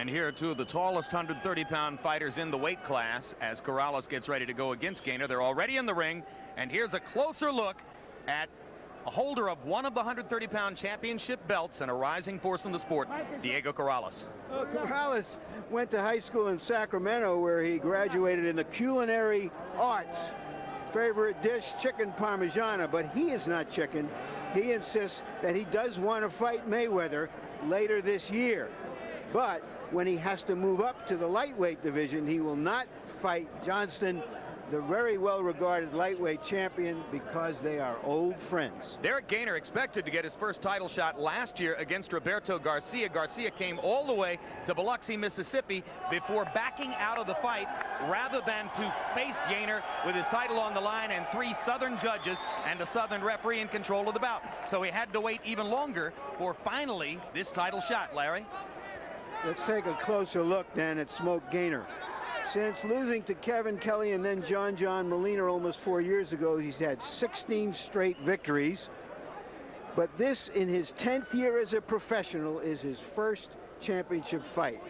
And here are two of the tallest 130-pound fighters in the weight class as Corrales gets ready to go against Gainer. They're already in the ring, and here's a closer look at a holder of one of the 130-pound championship belts and a rising force in the sport, Diego Corrales. Corrales went to high school in Sacramento, where he graduated in the culinary arts. Favorite dish, chicken parmigiana, but he is not chicken. He insists that he does want to fight Mayweather later this year. But when he has to move up to the lightweight division, he will not fight Johnston, the very well-regarded lightweight champion, because they are old friends. Derrick Gainer expected to get his first title shot last year against Roberto Garcia. Garcia came all the way to Biloxi, Mississippi before backing out of the fight rather than to face Gainer with his title on the line and 3 Southern judges and a Southern referee in control of the bout. So he had to wait even longer for finally this title shot, Larry. Let's take a closer look then at Smoke Gainer. Since losing to Kevin Kelly and then John Molina almost 4 years ago, he's had 16 straight victories. But this, in his 10th year as a professional, is his first championship fight.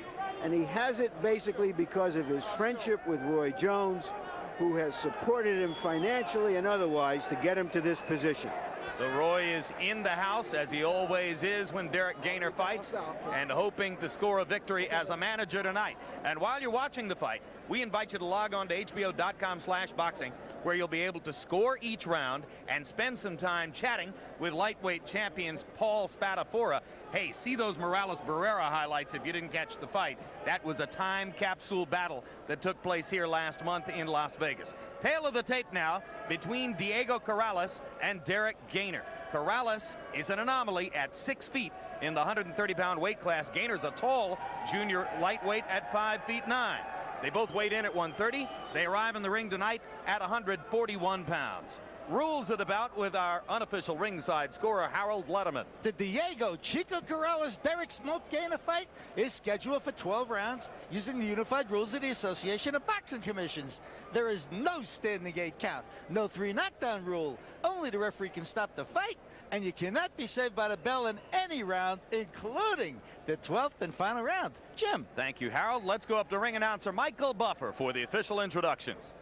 And he has it basically because of his friendship with Roy Jones, who has supported him financially and otherwise to get him to this position. So Roy is in the house, as he always is when Derrick Gainer fights, and hoping to score a victory as a manager tonight. And while you're watching the fight, we invite you to log on to hbo.com/boxing, where you'll be able to score each round and spend some time chatting with lightweight champions Paul Spadafora. Hey, see those Morales-Barrera highlights if you didn't catch the fight. That was a time capsule battle that took place here last month in Las Vegas. Tail of the tape now between Diego Corrales and Derrick Gainer. Corrales is an anomaly at 6 feet in the 130-pound weight class. Gainer's a tall junior lightweight at 5 feet 9. They both weighed in at 130. They arrive in the ring tonight at 141 pounds. Rules of the bout with our unofficial ringside scorer, Harold Letterman. The Diego Chico Corrales Derrick Smoke Gainer fight is scheduled for 12 rounds using the unified rules of the Association of Boxing Commissions. There is no standing 8 count, no 3 knockdown rule. Only the referee can stop the fight, and you cannot be saved by the bell in any round, including the 12th and final round. Jim. Thank you, Harold. Let's go up to ring announcer Michael Buffer for the official introductions.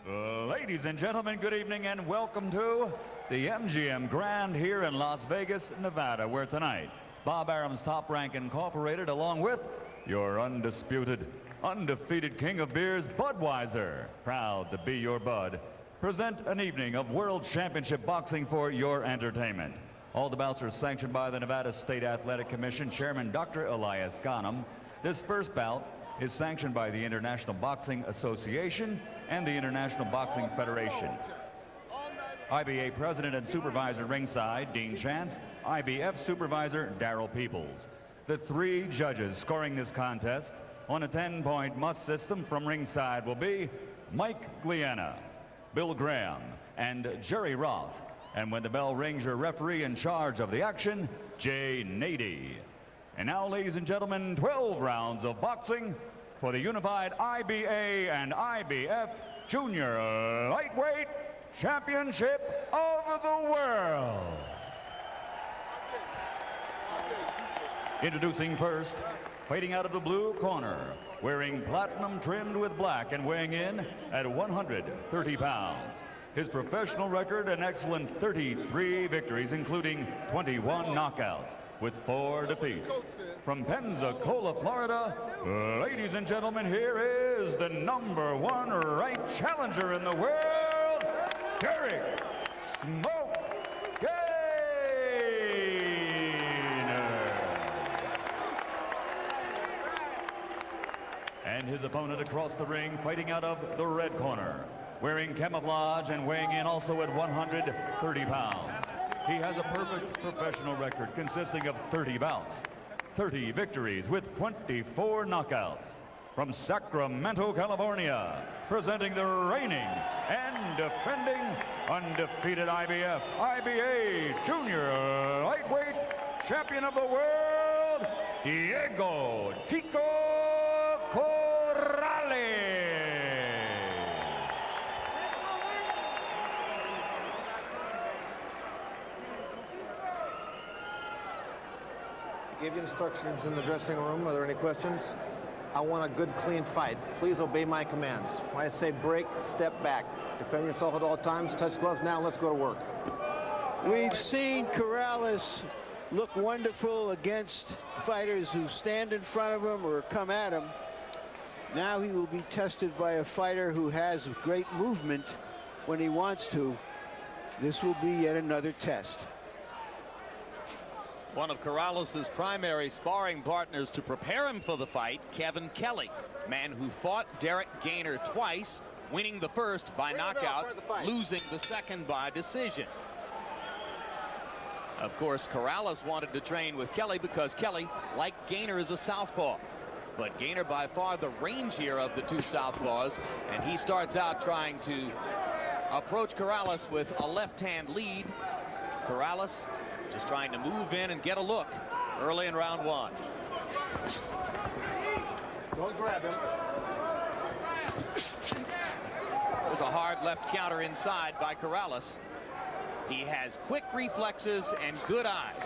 Ladies and gentlemen, good evening and welcome to the MGM Grand here in Las Vegas, Nevada, where tonight Bob Arum's Top Rank Incorporated, along with your undisputed, undefeated king of beers, Budweiser, proud to be your bud, present an evening of World Championship Boxing for your entertainment. All the bouts are sanctioned by the Nevada State Athletic Commission Chairman Dr. Elias Ghanem. This first bout is sanctioned by the International Boxing Association and the International Boxing Federation. IBA President and Supervisor ringside, Dean Chance. IBF Supervisor, Darrell Peoples. The 3 judges scoring this contest on a 10-point must system from ringside will be Mike Gliena, Bill Graham, and Jerry Roth. And when the bell rings, your referee in charge of the action, Jay Nady. And now, ladies and gentlemen, 12 rounds of boxing for the unified IBA and IBF Junior Lightweight Championship of the World. Introducing first, fighting out of the blue corner, wearing platinum trimmed with black and weighing in at 130 pounds. His professional record, an excellent 33 victories, including 21 knockouts, with 4 defeats. From Pensacola, Florida, ladies and gentlemen, here is the #1 ranked challenger in the world, Derrick Smoke Gainer. And his opponent across the ring, fighting out of the red corner, wearing camouflage and weighing in also at 130 pounds. He has a perfect professional record consisting of 30 bouts, 30 victories with 24 knockouts. From Sacramento, California, presenting the reigning and defending undefeated IBF, IBA Junior Lightweight Champion of the World, Diego Chico Corrales. Gave you instructions in the dressing room. Are there any questions? I want a good, clean fight. Please obey my commands. When I say break, step back. Defend yourself at all times. Touch gloves. Now let's go to work. We've seen Corrales look wonderful against fighters who stand in front of him or come at him. Now he will be tested by a fighter who has great movement when he wants to. This will be yet another test. One of Corrales' primary sparring partners to prepare him for the fight, Kevin Kelly, man who fought Derrick Gainer twice, winning the first by knockout, losing the second by decision. Of course, Corrales wanted to train with Kelly because Kelly, like Gainer, is a southpaw. But Gainer by far the rangier of the two southpaws, and he starts out trying to approach Corrales with a left-hand lead. Corrales just trying to move in and get a look early in round one. Don't grab him. It was a hard left counter inside by Corrales. He has quick reflexes and good eyes.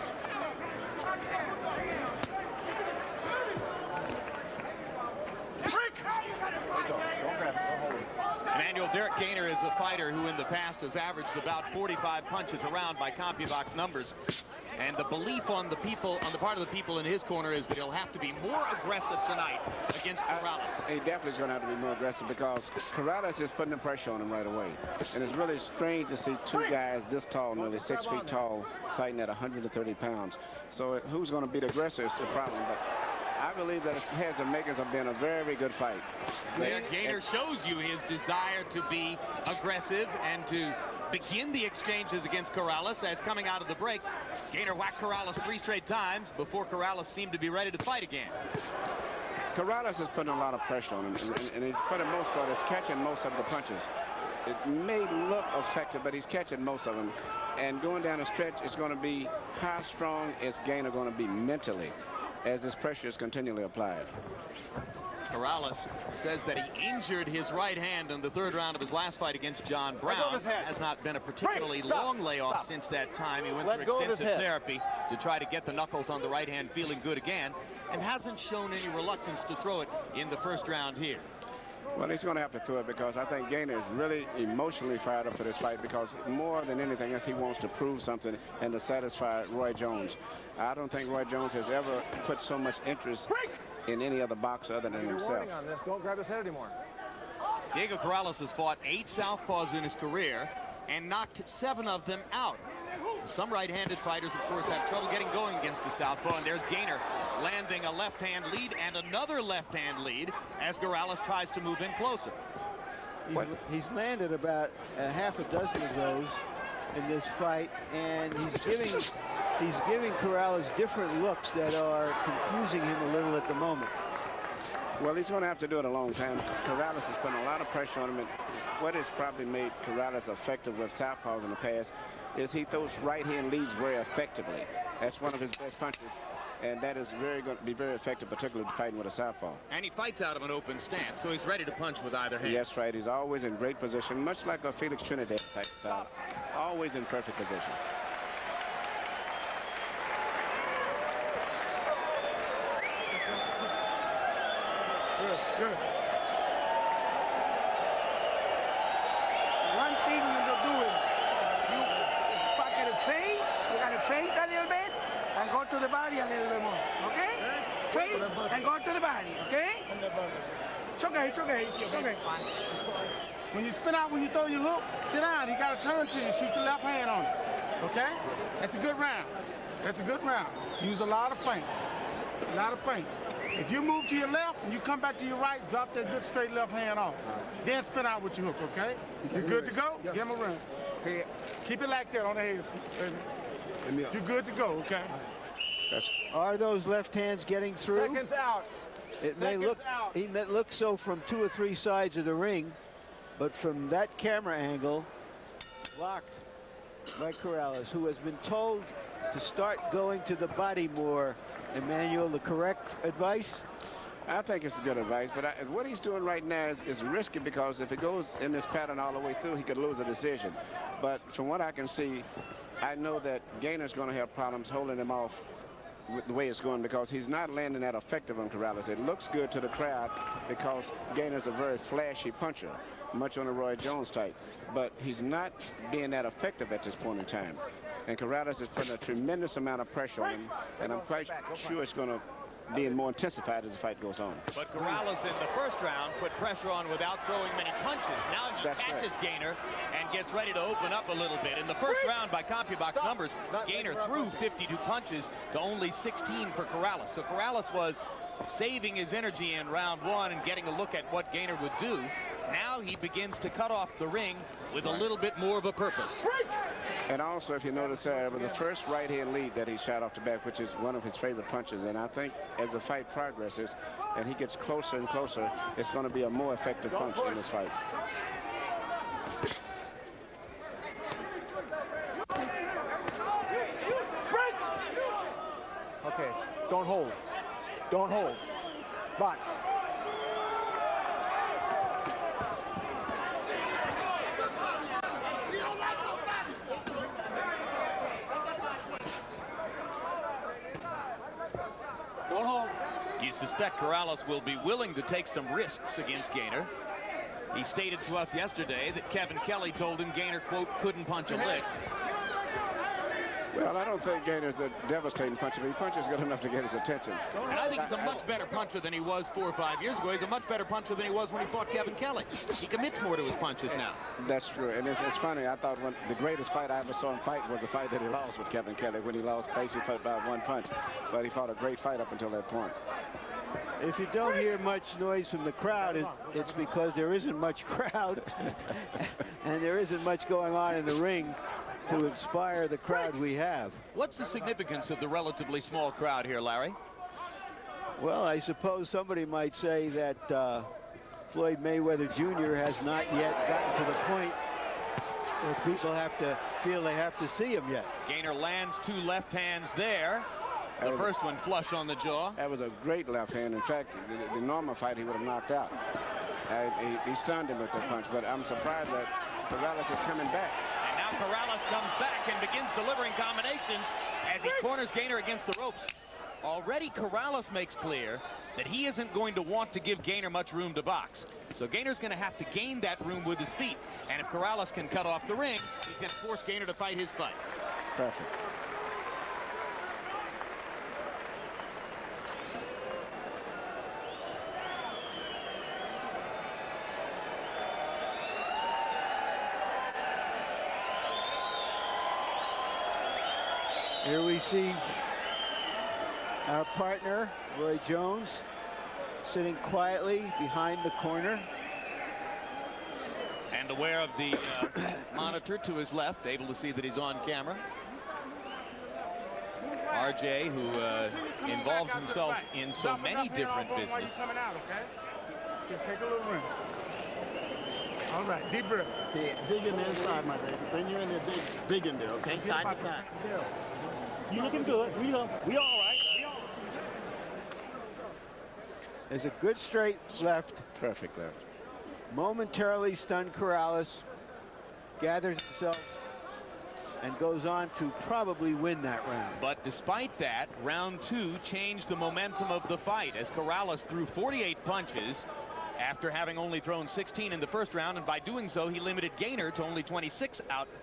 Don't grab him. Don't hold him. Emmanuel, Derrick Gainer is a fighter who in the past has averaged about 45 punches around by CompuBox numbers. And the belief on the part of the people in his corner is that he'll have to be more aggressive tonight against Corrales. He definitely is going to have to be more aggressive because Corrales is putting the pressure on him right away. And it's really strange to see two guys this tall, nearly 6 feet tall, fighting at 130 pounds. So who's going to be the aggressor is the problem. But I believe that it has the makings of being a very, very good fight. Gainer shows you his desire to be aggressive and to begin the exchanges against Corrales. As coming out of the break, Gainer whacked Corrales 3 straight times before Corrales seemed to be ready to fight again. Corrales is putting a lot of pressure on him, and he's, for the most part, is catching most of the punches. It may look effective, but he's catching most of them. And going down the stretch, it's going to be how strong is Gainer going to be mentally as this pressure is continually applied. Corrales says that he injured his right hand in the 3rd round of his last fight against John Brown. Has not been a particularly long layoff since that time. He went through extensive therapy to try to get the knuckles on the right hand feeling good again, and hasn't shown any reluctance to throw it in the 1st round here. Well, he's going to have to throw it because I think Gainer is really emotionally fired up for this fight because more than anything else, he wants to prove something and to satisfy Roy Jones. I don't think Roy Jones has ever put so much interest in any other boxer other than himself. Warning on this. Don't grab his head anymore. Diego Corrales has fought 8 southpaws in his career and knocked 7 of them out. Some right-handed fighters, of course, have trouble getting going against the southpaw, and there's Gainer landing a left-hand lead and another left-hand lead as Corrales tries to move in closer. He's landed about a half a dozen of those in this fight, and he's giving Corrales different looks that are confusing him a little at the moment. Well, he's going to have to do it a long time. Corrales is putting a lot of pressure on him, and what has probably made Corrales effective with southpaws in the past is he throws right-hand leads very effectively. That's one of his best punches, and that is going to be very effective, particularly fighting with a southpaw. And he fights out of an open stance, so he's ready to punch with either hand. Yes, right. He's always in great position, much like a Felix Trinidad type style. Always in perfect position. Good. One thing you're doing, you fucking feint, you gotta feint a little bit and go to the body a little bit more, okay? Feint and go to the body, okay? It's okay. When you spin out, when you throw your hook, sit down, you gotta turn to you, shoot your left hand on it, okay? That's a good round. Use a lot of feints. If you move to your left and you come back to your right, drop that good straight left hand off. Then spin out with your hook, okay? You good to go? Give him a run. Keep it like that on the head. You're good to go, okay? Are those left hands getting through? Seconds out. It may look so from 2 or 3 sides of the ring, but from that camera angle, blocked by Corrales, who has been told to start going to the body more. Emmanuel, the correct advice? I think it's good advice, but what he's doing right now is risky because if it goes in this pattern all the way through, he could lose a decision. But from what I can see, I know that Gainer's going to have problems holding him off with the way it's going, because he's not landing that effective on Corrales. It looks good to the crowd because Gainer's a very flashy puncher, much on the Roy Jones type, but he's not being that effective at this point in time. And Corrales is putting a tremendous amount of pressure on him, and I'm quite sure it's going to be more intensified as the fight goes on. But Corrales in the first round put pressure on without throwing many punches. Now he catches Gainer and gets ready to open up a little bit. In the first round, by CompuBox numbers, Gainer threw 52 punches to only 16 for Corrales. So Corrales was saving his energy in round one and getting a look at what Gainer would do. Now he begins to cut off the ring with a little bit more of a purpose. And also, if you notice there, it was the first right-hand lead that he shot off the back, which is one of his favorite punches. And I think as the fight progresses and he gets closer and closer, it's going to be a more effective punch in this fight. Okay, don't hold. Don't hold. Box. Don't hold. You suspect Corrales will be willing to take some risks against Gainer. He stated to us yesterday that Kevin Kelly told him Gainer, quote, couldn't punch a lick. Well, I don't think Gainer's a devastating puncher, but he punches good enough to get his attention. And I think he's a much better puncher than he was 4 or 5 years ago. He's a much better puncher than he was when he fought Kevin Kelly. He commits more to his punches now. That's true. And it's funny. I thought the greatest fight I ever saw him fight was the fight that he lost with Kevin Kelly, when he lost basically by 1 punch. But he fought a great fight up until that point. If you don't hear much noise from the crowd, it's because there isn't much crowd and there isn't much going on in the ring to inspire the crowd we have. What's the significance of the relatively small crowd here, Larry? Well, I suppose somebody might say that Floyd Mayweather Jr. has not yet gotten to the point where people have to feel they have to see him yet. Gainer lands 2 left hands there. The first one flush on the jaw. That was a great left hand. In fact, the normal fight he would have knocked out. He stunned him with that punch, but I'm surprised that Corrales is coming back. And now Corrales comes back and begins delivering combinations as he corners Gainer against the ropes. Already Corrales makes clear that he isn't going to want to give Gainer much room to box. So Gainer's going to have to gain that room with his feet. And if Corrales can cut off the ring, he's going to force Gainer to fight his fight. Perfect. Here we see our partner, Roy Jones, sitting quietly behind the corner. And aware of the monitor to his left, able to see that he's on camera. RJ, who involves himself in so many different businesses. Take a little room. All right, deep breath. Dig in the inside, my baby. Bring you in there, dig in there, okay? Side to side. You looking good. We all right. We all There's a good straight left. Perfect left. Momentarily stunned Corrales, gathers himself, and goes on to probably win that round. But despite that, round 2 changed the momentum of the fight as Corrales threw 48 punches after having only thrown 16 in the first round, and by doing so he limited Gainer to only 26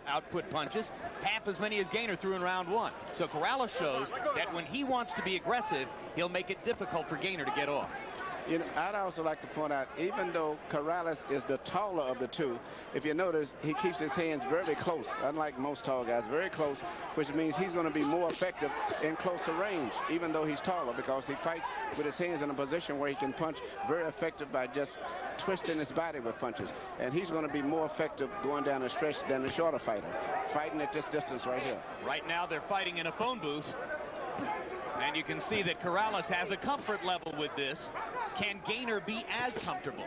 output punches, half as many as Gainer threw in round 1. So Corrales shows that when he wants to be aggressive, he'll make it difficult for Gainer to get off. You know, I'd also like to point out, even though Corrales is the taller of the two, if you notice, he keeps his hands very close, unlike most tall guys, very close, which means he's going to be more effective in closer range, even though he's taller, because he fights with his hands in a position where he can punch very effective by just twisting his body with punches. And he's going to be more effective going down the stretch than the shorter fighter, fighting at this distance right here. Right now they're fighting in a phone booth, and you can see that Corrales has a comfort level with this. Can Gainer be as comfortable?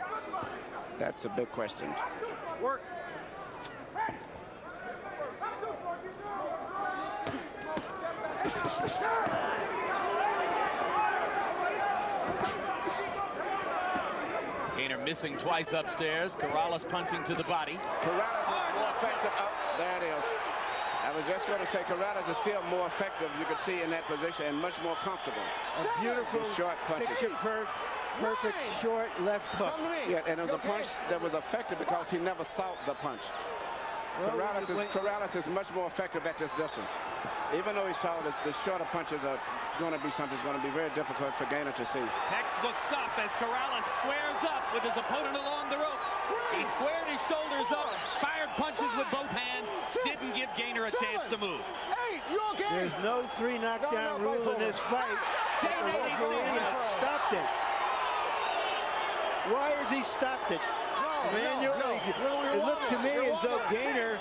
That's a big question. Work. Gainer missing twice upstairs. Corrales punching to the body. Corrales is more effective up. There it is. I was just going to say Corrales is still more effective, you can see, in that position and much more comfortable. A beautiful short punches. perfect short left hook. Yeah, and it was a punch that was effective because he never sought the punch. Corrales is much more effective at this distance. Even though he's tall, the shorter punches are going to be something that's going to be very difficult for Gainer to see. Textbook stuff as Corrales squares up with his opponent along the ropes. He squared his shoulders up, fired punches with both hands, didn't give Gainer a chance to move. There's no 3 knockdown rule in this fight. The referee has stopped it. Why has he stopped it? It looked to me as though Gainer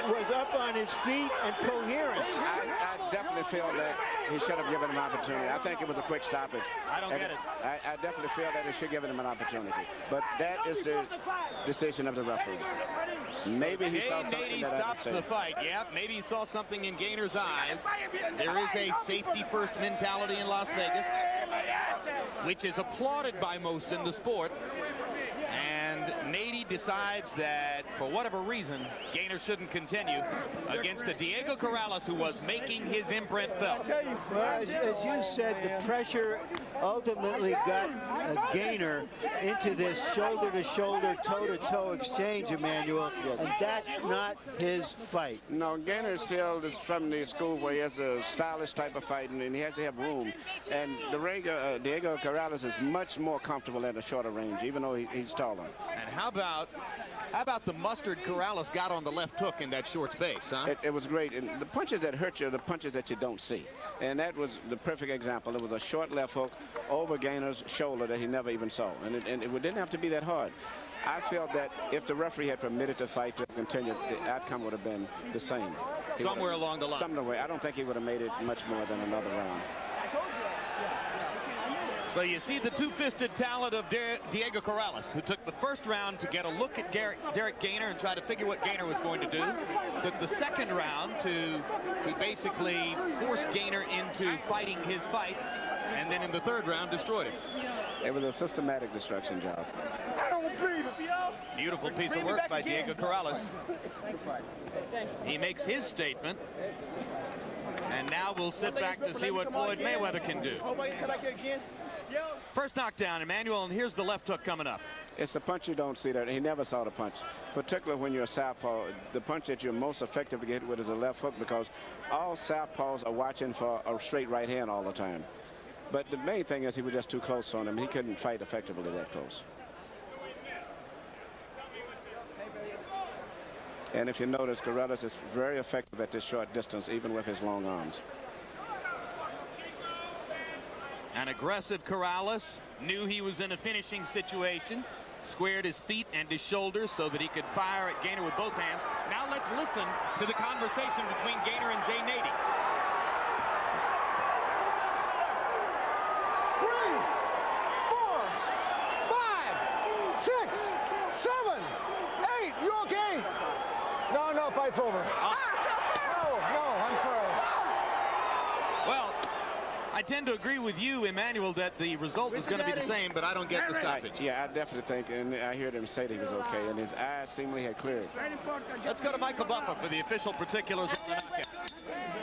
was up on his feet and coherent. I definitely feel that he should have given him an opportunity. I think it was a quick stoppage. I don't get it. I definitely feel that he should have given him an opportunity. But that is the decision of the referee. Maybe he saw something that stops the fight. Yeah, maybe he saw something in Gainer's eyes. There is a safety-first mentality in Las Vegas, which is applauded by most in the sport. And Nady decides that, for whatever reason, Gainer shouldn't continue against a Diego Corrales who was making his imprint felt. Well, as you said, the pressure ultimately got Gainer into this shoulder-to-shoulder, toe-to-toe exchange, Emmanuel, and that's not his fight. No, Gainer still is from the school where he has a stylish type of fighting, and he has to have room. And Diego Corrales is much more comfortable at a shorter range, even though he's taller. And how about the mustard Corrales got on the left hook in that short space, huh? It was great. And the punches that hurt you are the punches that you don't see. And that was the perfect example. It was a short left hook over Gainer's shoulder that he never even saw. And it didn't have to be that hard. I felt that if the referee had permitted the fight to continue, the outcome would have been the same. Somewhere along the line. Somewhere. I don't think he would have made it much more than another round. So you see the two-fisted talent of Diego Corrales, who took the first round to get a look at Derrick Gainer and try to figure what Gainer was going to do. Took the second round to basically force Gainer into fighting his fight. And then in the third round, destroyed him. It was a systematic destruction job. Beautiful piece of work by Diego Corrales. He makes his statement. And now we'll sit back to see what Floyd Mayweather can do. First knockdown, Emmanuel, and here's the left hook coming up. It's the punch you don't see there. He never saw the punch. Particularly when you're a southpaw, the punch that you're most effective to get with is a left hook, because all southpaws are watching for a straight right hand all the time. But the main thing is he was just too close on him. He couldn't fight effectively that close. And if you notice, Corrales is very effective at this short distance, even with his long arms. An aggressive Corrales knew he was in a finishing situation, squared his feet and his shoulders so that he could fire at Gainer with both hands. Now let's listen to the conversation between Gainer and Jay Nady. 3, 4, 5, 6, 7, 8. You okay? No, fight's over. No, I'm sorry. Well, I tend to agree with you, Emmanuel, that the result was going to be the same, but I don't get the stoppage. Yeah, I definitely think, and I heard him say that he was okay, and his eyes seemingly had cleared. Let's go to Michael Buffer for the official particulars of the knockout.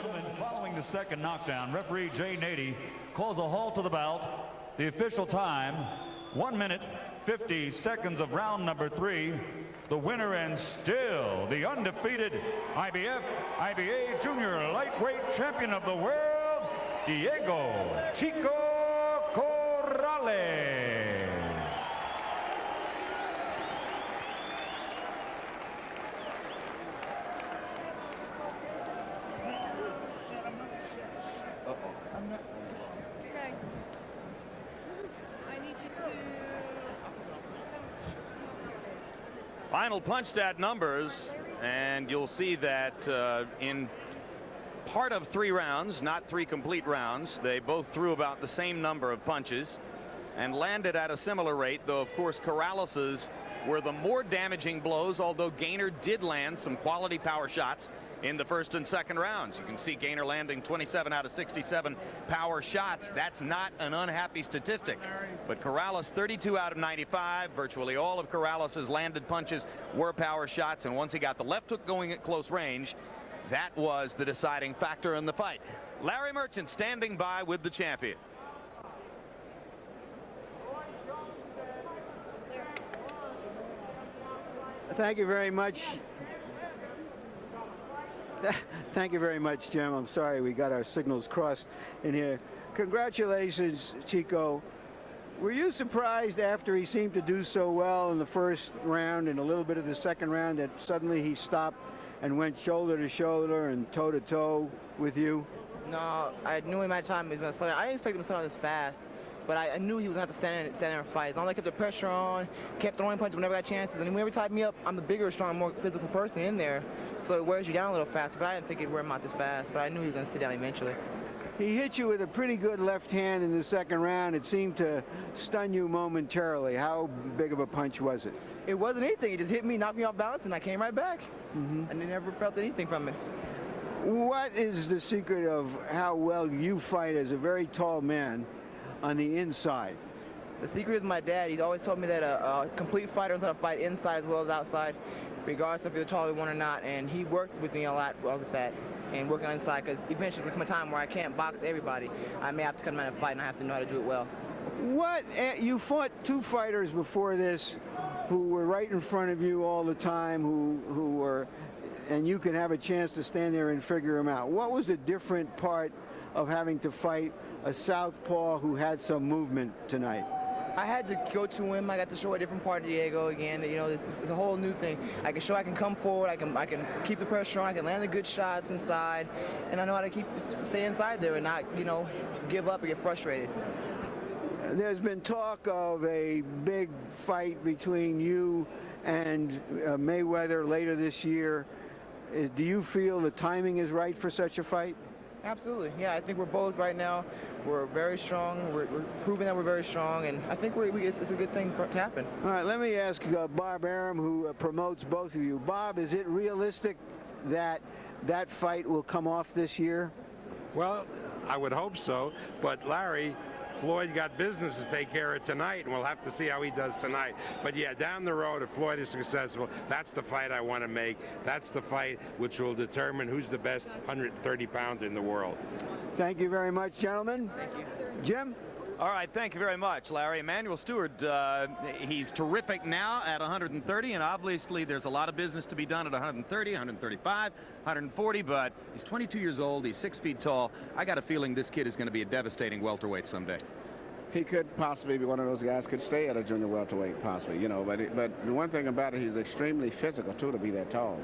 Gentlemen, following the second knockdown, referee Jay Nady calls a halt to the bout. The official time, 1 minute, 50 seconds of round number 3. The winner and still the undefeated IBF, IBA Junior Lightweight Champion of the World, Diego Chico Corrales. Final punch stat numbers, and you'll see that in part of 3 rounds, not 3 complete rounds, they both threw about the same number of punches and landed at a similar rate, though of course Corrales's were the more damaging blows, although Gainer did land some quality power shots in the first and second rounds. You can see Gainer landing 27 out of 67 power shots. That's not an unhappy statistic. But Corrales 32 out of 95. Virtually all of Corrales's landed punches were power shots. And once he got the left hook going at close range, That was the deciding factor in the fight. Larry Merchant standing by with the champion. Thank you very much. Thank you very much, Jim. I'm sorry we got our signals crossed in here. Congratulations, Chico. Were you surprised after he seemed to do so well in the first round and a little bit of the second round that suddenly he stopped and went shoulder to shoulder and toe to toe with you? No, I knew in my time he was going to slow down. I didn't expect him to slow down this fast, but I knew he was going to have to stand there and fight. As long as I kept the pressure on, kept throwing punches whenever I got chances, and whenever he tied me up, I'm the bigger, stronger, more physical person in there, so it wears you down a little faster. But I didn't think it'd wear him out this fast, but I knew he was going to sit down eventually. He hit you with a pretty good left hand in the second round. It seemed to stun you momentarily. How big of a punch was it? It wasn't anything. He just hit me, knocked me off balance, and I came right back. And I never felt anything from it. What is the secret of how well you fight as a very tall man on the inside? The secret is my dad. He's always told me that a complete fighter knows how to fight inside as well as outside, regardless if you're the taller one or not. And he worked with me a lot with that and working on inside, because eventually there's going to come a time where I can't box everybody. I may have to come out and fight, and I have to know how to do it well. You fought two fighters before this who were right in front of you all the time, who were, and you can have a chance to stand there and figure them out. What was the different part of having to fight a southpaw who had some movement tonight? I had to go to him. I got to show a different part of Diego again. You know, this is a whole new thing. I can show I can come forward. I can keep the pressure on. I can land the good shots inside, and I know how to stay inside there and not, you know, give up or get frustrated. There's been talk of a big fight between you and Mayweather later this year. Do you feel the timing is right for such a fight? Absolutely. Yeah, I think we're both right now. We're very strong. We're proving that we're very strong, and I think it's a good thing for it to happen. All right, let me ask Bob Arum, who promotes both of you. Bob, is it realistic that that fight will come off this year? Well, I would hope so, but Larry, Floyd got business to take care of tonight, and we'll have to see how he does tonight. But yeah, down the road, if Floyd is successful, that's the fight I want to make. That's the fight which will determine who's the best 130-pounder in the world. Thank you very much, gentlemen. Thank you. Jim? All right, thank you very much, Larry. Emmanuel Stewart, he's terrific now at 130, and obviously there's a lot of business to be done at 130, 135, 140, but he's 22 years old, he's 6 feet tall. I got a feeling this kid is going to be a devastating welterweight someday. He could possibly be one of those guys could stay at a junior welterweight, possibly, you know, but the one thing about it, he's extremely physical, too, to be that tall.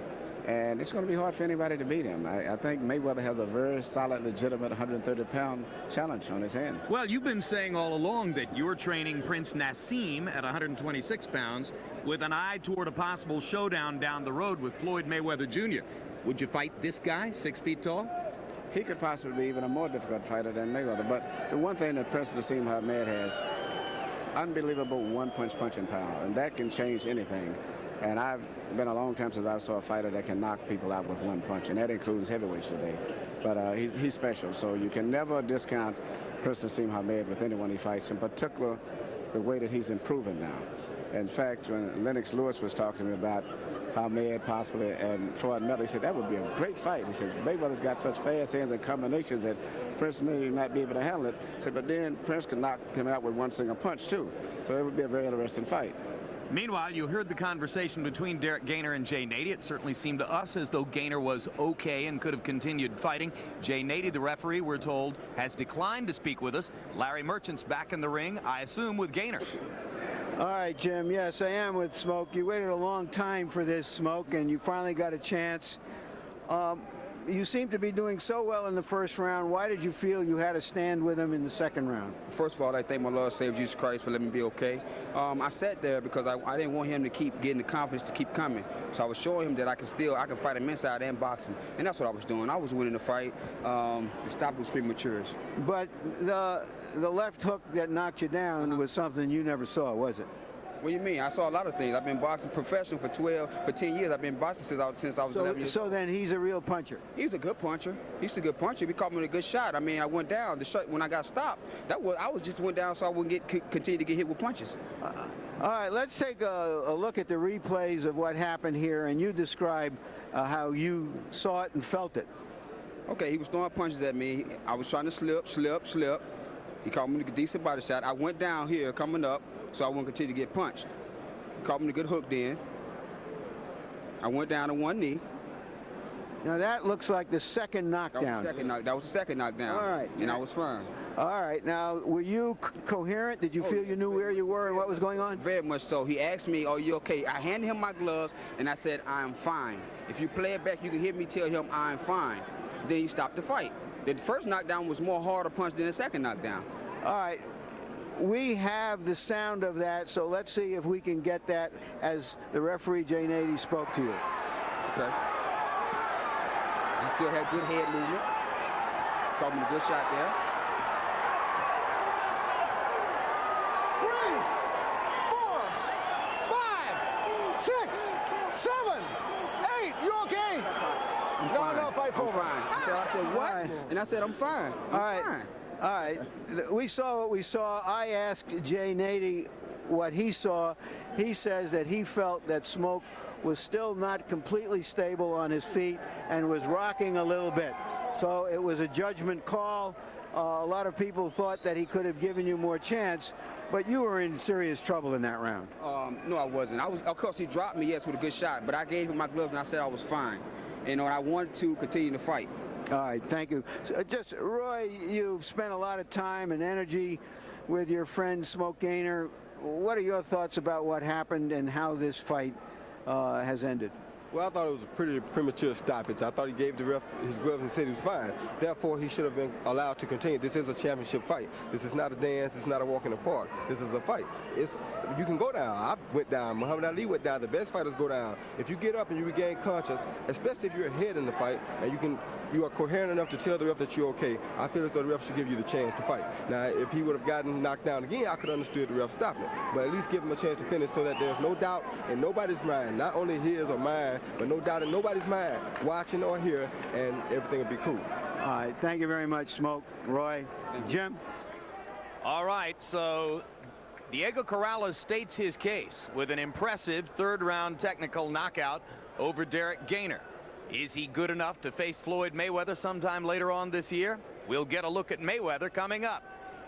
And it's going to be hard for anybody to beat him. I think Mayweather has a very solid, legitimate 130-pound challenge on his hand. Well, you've been saying all along that you're training Prince Nassim at 126 pounds with an eye toward a possible showdown down the road with Floyd Mayweather Jr. Would you fight this guy, 6 feet tall? He could possibly be even a more difficult fighter than Mayweather. But the one thing that Prince Nassim Hamed has, unbelievable one-punch punching power, and that can change anything. And I've been a long time since I saw a fighter that can knock people out with one punch, and that includes heavyweights today. But he's special, so you can never discount Prince Nassim Hamed with anyone he fights, in particular the way that he's improving now. In fact, when Lennox Lewis was talking to me about Hamed possibly and Floyd Mayweather, he said that would be a great fight. He said Mayweather's got such fast hands and combinations that Prince may not be able to handle it. He said, but then Prince can knock him out with one single punch too. So it would be a very interesting fight. Meanwhile, you heard the conversation between Derrick Gainer and Jay Nady. It certainly seemed to us as though Gainer was okay and could have continued fighting. Jay Nady, the referee, we're told, has declined to speak with us. Larry Merchant's back in the ring, I assume, with Gainer. All right, Jim. Yes, I am with Smoke. You waited a long time for this, Smoke, and you finally got a chance. You seem to be doing so well in the first round. Why did you feel you had to stand with him in the second round? First of all, I thank my Lord, Savior Jesus Christ for letting me be okay. I sat there because I didn't want him to keep getting the confidence to keep coming. So I was showing him that I can fight him inside and box him. And that's what I was doing. I was winning the fight. The stop was premature. But the left hook that knocked you down was something you never saw, was it? What do you mean? I saw a lot of things. I've been boxing professional for 10 years. I've been boxing since I was 11 years old. So then he's a real puncher. He's a good puncher. He's a good puncher. He caught me with a good shot. I mean, I went down. The shot when I got stopped, I was just went down so I wouldn't continue to get hit with punches. All right, let's take a look at the replays of what happened here, and you describe how you saw it and felt it. Okay, he was throwing punches at me. I was trying to slip. He caught me with a decent body shot. I went down here coming up, so I wouldn't continue to get punched. He caught me with a good hook then. I went down on one knee. Now that looks like the second knockdown. That was the second knockdown. All right. And I was fine. All right. Now, were you coherent? Did you feel you knew where you were and what was going on? Very much so. He asked me, "Are you okay?" I handed him my gloves, and I said, "I'm fine. If you play it back, you can hear me tell him I'm fine." Then he stopped the fight. The first knockdown was more harder punch than the second knockdown. All right. We have the sound of that, so let's see if we can get that as the referee, Jay Nady, spoke to you. Okay. He still had good head movement. Caught me a good shot there. 3, 4, 5, 6, 7, 8. You okay? I'm fine. No, fight for fine. So I said, what? Right. And I said, I'm fine. I'm fine. All right. We saw what we saw. I asked Jay Nady what he saw. He says that he felt that Smoke was still not completely stable on his feet and was rocking a little bit. So it was a judgment call. A lot of people thought that he could have given you more chance, but you were in serious trouble in that round. No, I wasn't. Of course, he dropped me, yes, with a good shot, but I gave him my gloves and I said I was fine. And I wanted to continue to fight. All right, thank you. So just, Roy, you've spent a lot of time and energy with your friend Smoke Gaynor. What are your thoughts about what happened and how this fight has ended? Well, I thought it was a pretty premature stoppage. I thought he gave the ref his gloves and said he was fine. Therefore, he should have been allowed to continue. This is a championship fight. This is not a dance. It's not a walk in the park. This is a fight. You can go down. I went down. Muhammad Ali went down. The best fighters go down. If you get up and you regain conscience, especially if you're ahead in the fight and you are coherent enough to tell the ref that you're okay, I feel as though the ref should give you the chance to fight. Now, if he would have gotten knocked down again, I could have understood the ref stopping it. But at least give him a chance to finish so that there's no doubt in nobody's mind, not only his or mine, but no doubt in nobody's mind, watching or here, and everything will be cool. All right, thank you very much, Smoke. Roy, Jim? All right, so Diego Corrales states his case with an impressive third-round technical knockout over Derrick Gaynor. Is he good enough to face Floyd Mayweather sometime later on this year? We'll get a look at Mayweather coming up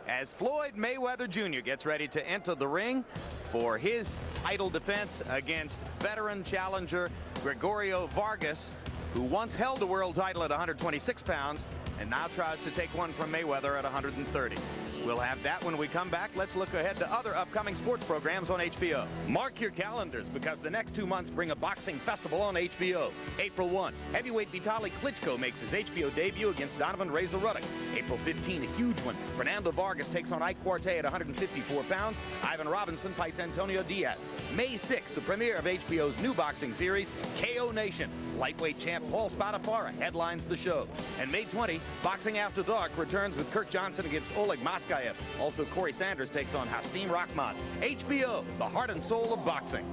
as Floyd Mayweather Jr. gets ready to enter the ring for his title defense against veteran challenger Gregorio Vargas, who once held the world title at 126 pounds and now tries to take one from Mayweather at 130. We'll have that when we come back. Let's look ahead to other upcoming sports programs on HBO. Mark your calendars because the next 2 months bring a boxing festival on HBO. April 1, heavyweight Vitaly Klitschko makes his HBO debut against Donovan Razor Ruddock. April 15, a huge one. Fernando Vargas takes on Ike Quartey at 154 pounds. Ivan Robinson fights Antonio Diaz. May 6th, the premiere of HBO's new boxing series, KO Nation. Lightweight champ Paul Spadafora headlines the show. And May 20, Boxing After Dark returns with Kirk Johnson against Oleg Moskayev. Also, Corey Sanders takes on Hasim Rahman. HBO, the heart and soul of boxing.